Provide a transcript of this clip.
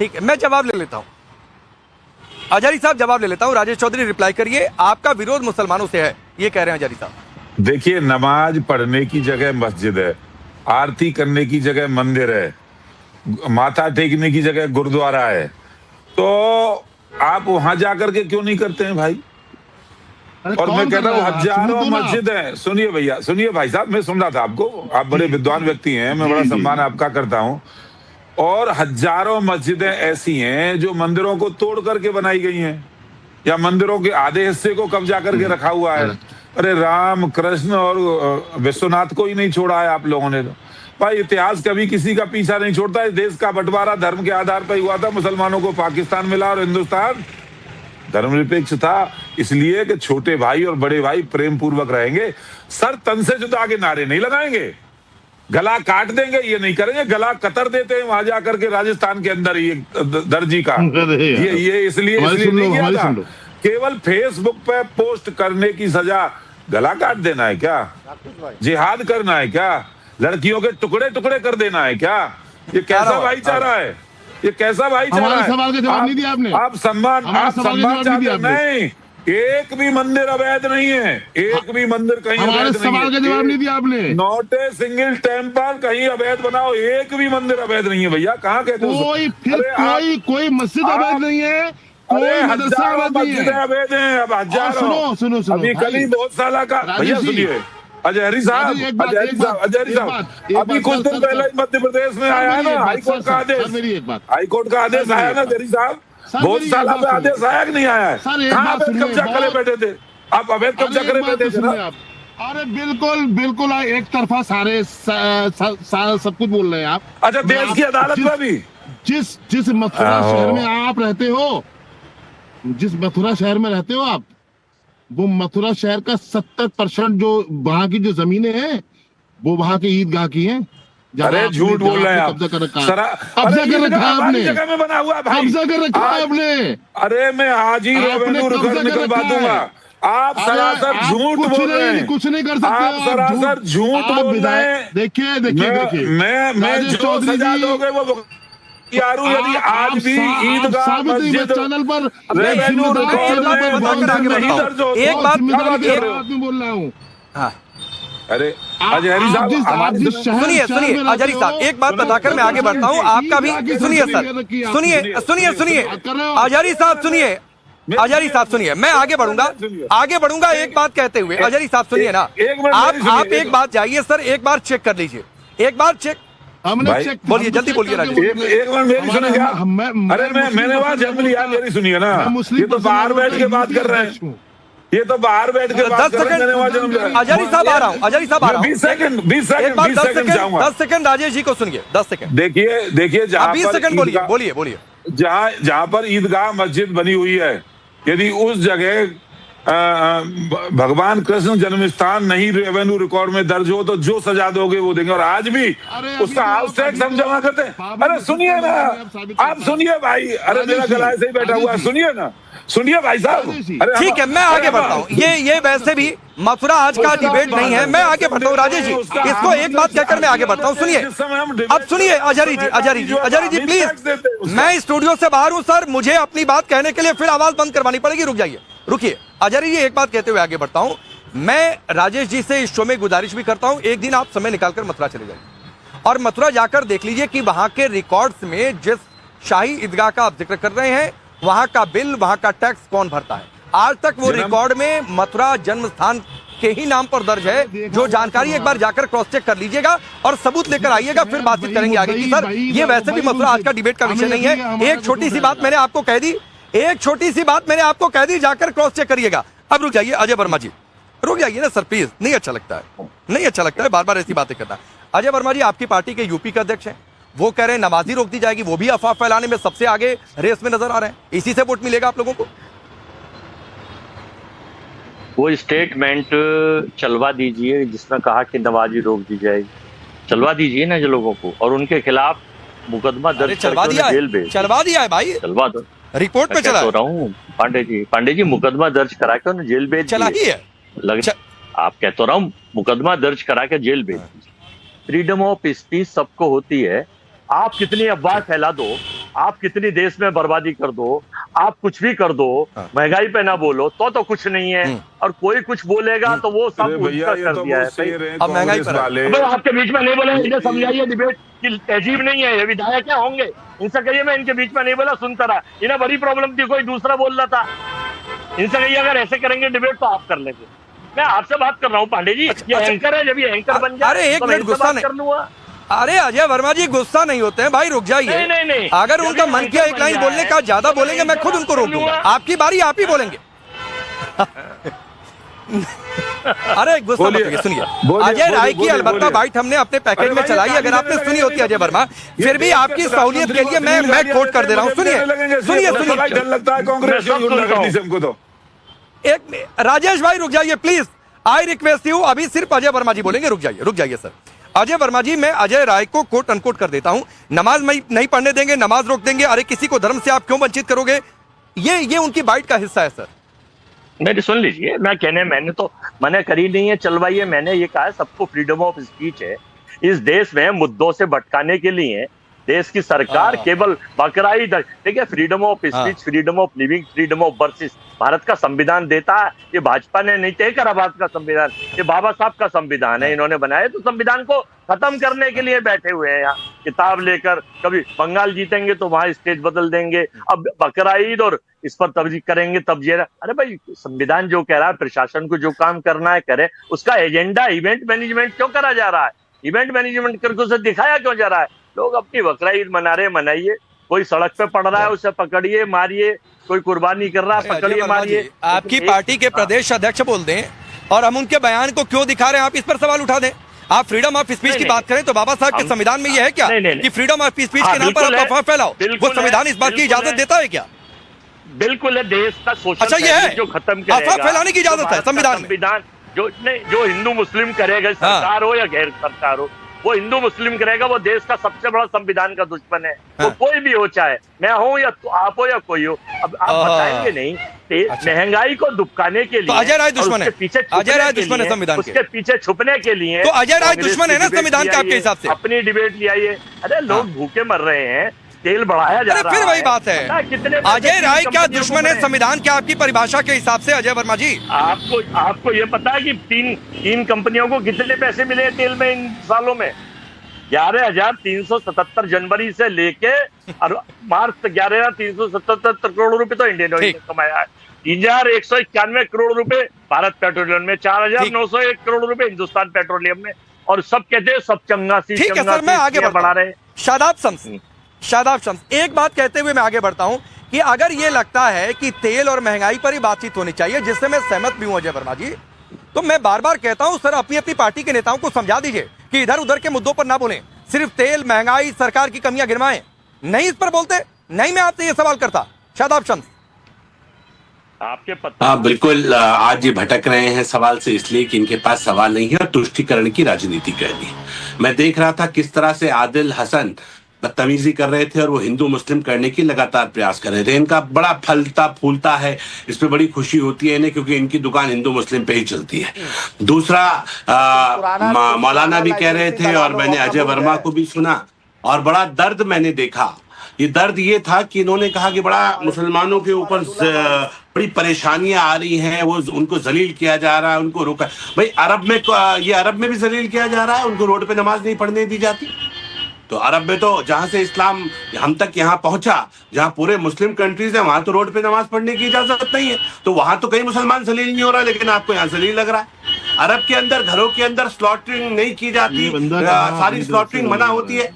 ठीक है, मैं जवाब ले लेता हूं। अजहरी साहब जवाब ले लेता हूं। राजेश चौधरी रिप्लाई करिए। आपका विरोध मुसलमानों से है, ये कह रहे हैं अजहरी साहब। देखिए, नमाज पढ़ने की जगह मस्जिद है, आरती करने की जगह मंदिर है, माथा टेकने की जगह गुरुद्वारा है, तो आप वहां जाकर के क्यों नहीं करते हैं भाई? और मैं कहता हूँ हजारों मस्जिद है। सुनिए भैया, सुनिए भाई साहब, मैं सुन रहा था आपको, आप बड़े विद्वान व्यक्ति हैं, मैं बड़ा सम्मान आपका करता हूँ। और हजारों मस्जिदें ऐसी हैं जो मंदिरों को तोड़ करके बनाई गई हैं, या मंदिरों के आधे हिस्से को कब्जा करके रखा हुआ है। अरे राम कृष्ण और विश्वनाथ को ही नहीं छोड़ा है आप लोगों ने। तो भाई, इतिहास कभी किसी का पीछा नहीं छोड़ता है। देश का बंटवारा धर्म के आधार पर हुआ था, मुसलमानों को पाकिस्तान मिला और हिंदुस्तान धर्मनिरपेक्ष था, इसलिए कि छोटे भाई और बड़े भाई प्रेम पूर्वक रहेंगे। सर तन से जुदा के नारे नहीं लगाएंगे, गला काट देंगे ये नहीं करेंगे। गला कतर देते हैं वहां जाकर के राजस्थान के अंदर ही दर्जी का। ये इसलिए नहीं किया था। केवल फेसबुक पे पोस्ट करने की सजा गला काट देना है क्या? जिहाद करना है क्या? लड़कियों के टुकड़े टुकड़े कर देना है क्या? ये कैसा भाईचारा है? ये कैसा भाईचारा है? सवाल का जवाब नहीं दिया आपने। आप सम्मान चाहते नहीं। एक भी मंदिर अवैध नहीं है, एक भी मंदिर कहीं अवैध नहीं है। सवाल का जवाब नहीं दिया आपने। नॉट ए सिंगल टेम्पल कहीं अवैध बनाओ, एक भी मंदिर अवैध नहीं है भैया। कहाँ कहते हो? कोई मस्जिद अवैध नहीं है, कोई मदरसा अवैध नहीं है। अवैध है अब हजारों। सुनो अभी कल ही बहुत साल का भैया, सुनिए अजहरी साहब, अभी कुछ दिन पहले मध्य प्रदेश में आया है ना हाईकोर्ट का आदेश। हाईकोर्ट का आदेश आया ना अजहरी साहब, बहुत साल पे आदेश आया कि नहीं आया है? कहाँ अवैध कब्जा करे बैठे थे आप? अवैध कब्जा करे बैठे थे ना? अरे बिल्कुल एक तरफा सारे सब कुछ बोल रहे हैं आप। अच्छा, देश की अदालत में भी जिस मथुरा शहर में आप रहते हो, जिस मथुरा शहर में रहते हो आप, वो मथुरा शहर का 70% जो वहां की जो जमीनें हैं वो वहां के ईदगाह की हैं। अरे झूठ बोल रहे हैं आप। कब्जा कर रखा है आपने, जगह में बना हुआ भाई। कब्जा कर रखा है आपने। अरे मैं आज ही रेवेन्यू रिकॉर्ड निकलवा दूंगा। आप सरासर झूठ बोल रहे हैं, कुछ नहीं कर सकते आप सरासर झूठ बोल रहे हैं। देखिए मैं जो सजा दोगे वो यारू, यदि आज भी ईदगाह मस्जिद चैनल पर रेवेन्यू रिकॉर्ड में नहीं दर्ज हो, एक बात बोल रहा हूँ। अरे अजहरी साहब सुनिए अजहरी साहब, एक बात बताकर मैं आगे बढ़ता हूँ। आपका भी सुनिए सर, सुनिए अजहरी साहब, सुनिए मैं आगे बढ़ूंगा एक बात कहते हुए। अजहरी साहब सुनिए ना, आप एक बात जाइए सर, एक बार चेक कर लीजिए, एक बार चेक। बोलिए, जल्दी बोलिए राजेश। एक बार मेरी सुनिए। अरे मैंने वहां जन्म लिया, मेरी सुनिए ना। ये तो बाहर बैठ के बात कर रहे हैं, ये तो बाहर बैठ के बात कर रहे हैं। अजहरी साहब आ रहा हूँ, 20 सेकंड जाऊंगा। 10 सेकंड राजेश जी को सुनिए, 10 सेकंड। देखिए 20 सेकंड बोलिए। जहां पर ईदगाह मस्जिद बनी हुई है, यदि उस जगह भगवान कृष्ण जन्म स्थान नहीं रेवेन्यू रिकॉर्ड में दर्ज हो तो जो सजा दोगे वो देंगे। और आज भी उसका हाउस टैक्स हम जमा करते हैं। अरे सुनिए ना, आप सुनिए भाई। अरे मेरा गला ऐसे ही बैठा हुआ है, सुनिए ना, सुनिए भाई साहब। ठीक है, मैं आगे बढ़ता हूँ। ये वैसे भी मथुरा आज का डिबेट नहीं है, मैं आगे बढ़ता हूँ। राजेश जी, इसको एक बात कहकर मैं आगे बढ़ता हूँ। सुनिए, अब सुनिए अजहरी जी प्लीज, मैं स्टूडियो से बाहर हूँ सर, मुझे अपनी बात कहने के लिए फिर आवाज बंद करवानी पड़ेगी। रुकिए अजहरी जी, एक बात कहते हुए आगे बढ़ता हूँ। मैं राजेश जी से इस शो में गुजारिश भी करता हूँ, एक दिन आप समय निकालकर मथुरा चले जाइए और मथुरा जाकर देख लीजिए कि वहां के रिकॉर्ड्स में जिस शाही ईदगाह का आप जिक्र कर रहे हैं, वहां का बिल, वहां का टैक्स कौन भरता है? आज तक वो रिकॉर्ड में मथुरा जन्म स्थान के ही नाम पर दर्ज है। जो जानकारी एक बार जाकर क्रॉस चेक कर लीजिएगा और सबूत लेकर आइएगा, फिर बातचीत करेंगे आगे की। सर ये वैसे भी मथुरा आज का डिबेट का विषय नहीं है। एक छोटी सी बात मैंने आपको कह दी, जाकर क्रॉस चेक करिएगा। अब रुक जाइए अजय वर्मा जी, रुक जाइए ना सर प्लीज, नहीं अच्छा लगता है बार बार ऐसी बातें करना। अजय वर्मा जी आपकी पार्टी के यूपी के अध्यक्ष हैं, वो कह रहे हैं नमाजी रोक दी जाएगी, वो भी अफवाह फैलाने में सबसे आगे रेस में नजर आ रहे हैं। इसी से वोट मिलेगा आप लोगों को? वो स्टेटमेंट चलवा दीजिए जिसमें कहा कि नमाजी रोक दी जाएगी, चलवा दीजिए ना जो लोगों को, और उनके खिलाफ मुकदमा दर्ज चलवा दिया है भाई, चलवा दो। रिपोर्ट पे चला रहा हूँ पांडे जी मुकदमा दर्ज करा के उन्हें जेल भेज चला ही है। आप कह तो रहा हूँ, मुकदमा दर्ज करा के जेल भेज। फ्रीडम ऑफ स्पीच सबको होती है, आप कितनी अफवाह फैला दो, आप कितनी देश में बर्बादी कर दो, आप कुछ भी कर दो, महंगाई पे ना बोलो तो कुछ नहीं है, और कोई कुछ बोलेगा तो वो सब भैया उल्टा ये कर तो दिया वो है। शेर हैं अब महंगाई कांग्रेस पर वाले। भाई आपके बीच में नहीं बोले, इन्हें समझाइए डिबेट की तहजीब नहीं है, ये विधायक क्या होंगे, इनसे कहिए मैं इनके बीच में नहीं बोला, सुनता रहा, इन्हें बड़ी प्रॉब्लम थी, कोई दूसरा बोल रहा था, इनसे कहिए अगर ऐसे करेंगे डिबेट तो आप कर लेंगे। मैं आपसे बात कर रहा हूँ पांडे जी, ये एंकर है, जब ये एंकर बन जाए अरे एक तो मिनट इनसे गुस्सा बात नहीं कर लूंगा। अरे अजय वर्मा जी गुस्सा नहीं होते हैं भाई, रुक जाइए। नहीं। अगर जब उनका ये मन किया एंकर एक लाइन बन बोलने जाए, का, ज्यादा तो बोलेंगे मैं खुद इनसे उनको बात रोक कर दूंगा। लूंगा। आपकी बारी, आप ही बोलेंगे। अरे गुस्सा मत करिए, सुनिए। अजय राय की अलबत्ता बाइट हमने अपने पैकेज में चलाई, अगर आपने सुनी होती अजय वर्मा, फिर भी आपकी सहूलियत के लिए मैं कोट कर दे रहा हूँ। सुनिए डर लगता है कांग्रेस से हमको तो। एक राजेश भाई रुक जाइए प्लीज, आई रिक्वेस्ट यू। अभी सिर्फ अजय वर्मा जी बोलेंगे, रुक जाइए सर। अजय वर्मा जी, मैं अजय राय को कोट अनकोट कर देता हूं, नमाज नहीं पढ़ने देंगे, नमाज रोक देंगे, अरे किसी को धर्म से आप क्यों वंचित करोगे, ये उनकी बाइट का हिस्सा है सर। मेरी सुन लीजिए, मैंने तो मना करी नहीं है, चलवाइए। मैंने ये कहा है सबको फ्रीडम ऑफ स्पीच है। इस देश में मुद्दों से भटकाने के लिए देश की सरकार केवल बकराई, देखिए freedom of speech, freedom of living, freedom of worship Bharat का संविधान देता है। ये भाजपा ने नहीं तय करा भारत का संविधान, ये बाबा साहब का संविधान है, इन्होंने बनाया। तो संविधान को खत्म करने के लिए बैठे हुए हैं यहाँ किताब लेकर। कभी बंगाल जीतेंगे तो वहां स्टेज बदल देंगे, अब बकरा ईद और इस पर तब्दील करेंगे, तब्दील। अरे भाई संविधान जो कह रहा है, प्रशासन को जो काम करना है करे, उसका एजेंडा इवेंट मैनेजमेंट क्यों करा जा रहा है? इवेंट मैनेजमेंट करके उसे दिखाया क्यों जा रहा है? लोग अपनी बकरा ईद मना रहे, मनाइए। कोई सड़क पे पड़ रहा है उसे पकड़िए, मारिए। कोई कुर्बानी कर रहा है, पकड़िए, मारिए। आपकी पार्टी के प्रदेश अध्यक्ष बोल दें और हम उनके बयान को क्यों दिखा रहे हैं, आप इस पर सवाल उठा दें। आप फ्रीडम ऑफ स्पीच की बात करें तो बाबा साहब के संविधान में यह है क्या कि फ्रीडम ऑफ स्पीच के नाम पर आप अफवाह फैलाओ? वो संविधान इस बात की इजाजत देता है क्या? बिल्कुल है, देश का शोषण अच्छा ये है जो खत्म करेगा, अफवाह फैलाने की इजाजत है संविधान में। जो हिंदू मुस्लिम करेगा, सरकार हो या गैर सरकार हो, वो हिंदू मुस्लिम करेगा, वो देश का सबसे बड़ा संविधान का दुश्मन है। वो कोई भी हो, चाहे मैं हूं या आप हो या कोई हो। अब आप बताएंगे नहीं, महंगाई को दुबकाने के लिए तो अजय राय दुश्मन है, अजय राय दुश्मन है संविधान के, उसके पीछे छुपने के लिए तो अजय राय दुश्मन है ना संविधान के आपके हिसाब से? अपनी डिबेट ले आइए। अरे लोग भूखे मर रहे हैं, तेल बढ़ाया जा रहा है, फिर वही बात है। अजय राय क्या दुश्मन है संविधान के आपकी परिभाषा के हिसाब से अजय वर्मा जी? आपको ये पता है कि तीन कंपनियों को कितने पैसे मिले तेल में इन सालों में? 11,377 जनवरी से लेके और मार्च तक 11,377 करोड़ रुपए तो इंडियन ऑयल ने कमाया है। 3,191 करोड़ रुपए भारत पेट्रोलियम में, 4,901 करोड़ रुपए हिंदुस्तान पेट्रोलियम में, और सब कहते हैं सब चंगासी। ठीक है सर, मैं आगे बढ़ा रहे। शादाब शम्स, एक बात कहते हुए मैं आगे बढ़ता हूं कि अगर ये लगता है कि तेल और महंगाई पर ही बातचीत होनी चाहिए, जिससे मैं सहमत भी हूं अजय वर्मा जी, तो मैं बार बार कहता हूं सर अपनी पार्टी के नेताओं को समझा दीजिए कि इधर उधर के मुद्दों पर ना बोलें, सिर्फ तेल, महंगाई, सरकार की कमियां गिनवाएं, नहीं इस पर बोलते। नहीं मैं आपसे ये सवाल करता। शादाब शम्स, आपके पता। हाँ बिल्कुल, आज ये भटक रहे हैं सवाल से इसलिए कि इनके पास सवाल नहीं है और तुष्टीकरण की राजनीति करनी है। मैं देख रहा था किस तरह से आदिल हसन बदतमीजी कर रहे थे और वो हिंदू मुस्लिम करने की लगातार प्रयास कर रहे थे। इनका बड़ा फलता फूलता है, इसमें बड़ी खुशी होती है इन्हें, क्योंकि इनकी दुकान हिंदू मुस्लिम पे ही चलती है। दूसरा, मौलाना भी कह रहे थे और मैंने अजय वर्मा को भी सुना और बड़ा दर्द मैंने देखा। ये दर्द ये था कि इन्होंने कहा कि बड़ा मुसलमानों के ऊपर बड़ी परेशानियां आ रही हैं, वो उनको जलील किया जा रहा है, उनको रोका। भाई अरब में भी जलील किया जा रहा है, उनको रोड पे नमाज नहीं पढ़ने दी जाती। तो अरब में तो जहां से इस्लाम हम तक यहाँ पहुंचा, जहां पूरे मुस्लिम कंट्रीज है, वहां तो रोड पे नमाज पढ़ने की इजाजत नहीं है। तो वहां तो कहीं मुसलमान जलील नहीं हो रहा, लेकिन आपको यहाँ जलील लग रहा है। अरब के अंदर घरों के अंदर स्लॉटरिंग नहीं की जाती, सारी स्लॉटरिंग मना होती है।